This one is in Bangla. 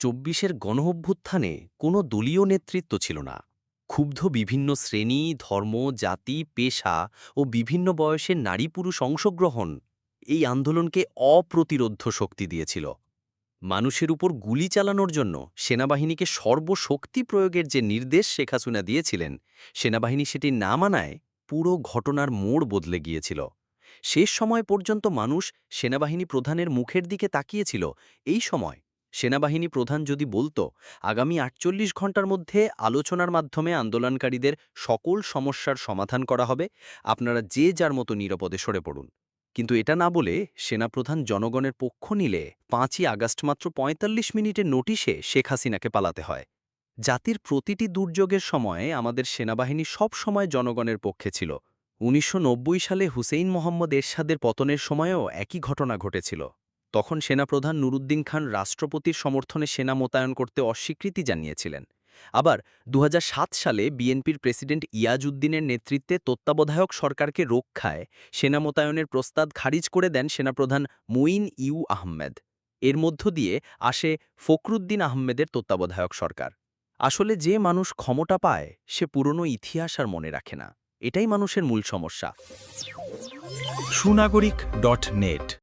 চব্বিশের গণঅভ্যুত্থানে কোনো দলীয় নেতৃত্ব ছিল না। ক্ষুব্ধ বিভিন্ন শ্রেণী, ধর্ম, জাতি, পেশা ও বিভিন্ন বয়সের নারী পুরুষ অংশগ্রহণ এই আন্দোলনকে অপ্রতিরোধ্য শক্তি দিয়েছিল। মানুষের উপর গুলি চালানোর জন্য সেনাবাহিনীকে সর্বশক্তি প্রয়োগের যে নির্দেশ শেখ হাসিনা দিয়েছিলেন, সেনাবাহিনী সেটি না মানায় পুরো ঘটনার মোড় বদলে গিয়েছিল। শেষ সময় পর্যন্ত মানুষ সেনাবাহিনী প্রধানের মুখের দিকে তাকিয়েছিল। এই সময় সেনাবাহিনী প্রধান যদি বলতো, আগামী ৪৮ ঘন্টার মধ্যে আলোচনার মাধ্যমে আন্দোলনকারীদের সকল সমস্যার সমাধান করা হবে, আপনারা যে যার মতো নিরাপদে সরে পড়ুন। কিন্তু এটা না বলে সেনাপ্রধান জনগণের পক্ষ নিলে ৫ই আগস্ট মাত্র ৪৫ মিনিটের নোটিশে শেখ হাসিনাকে পালাতে হয়। জাতির প্রতিটি দুর্যোগের সময়ে আমাদের সেনাবাহিনী সব সময় জনগণের পক্ষে ছিল। ১৯৯০ সালে হুসেইন মোহাম্মদ এরশাদের পতনের সময়েও একই ঘটনা ঘটেছিল। তখন সেনাপ্রধান নুরুদ্দিন খান রাষ্ট্রপতির সমর্থনে সেনা মোতায়েন করতে অস্বীকৃতি জানিয়েছিলেন। আবার ২০০৭ সালে বিএনপির প্রেসিডেন্ট ইয়াজ উদ্দিনের নেতৃত্বে তত্ত্বাবধায়ক সরকারকে রক্ষায় সেনা মোতায়েনের প্রস্তাব খারিজ করে দেন সেনাপ্রধান মুঈন আহমেদ। এর মধ্য দিয়ে আসে ফখরুদ্দিন আহমেদের তত্ত্বাবধায়ক সরকার। আসলে যে মানুষ ক্ষমতা পায় সে পুরনো ইতিহাস আর মনে রাখে না। এটাই মানুষের মূল সমস্যা। সুনাগরিক.net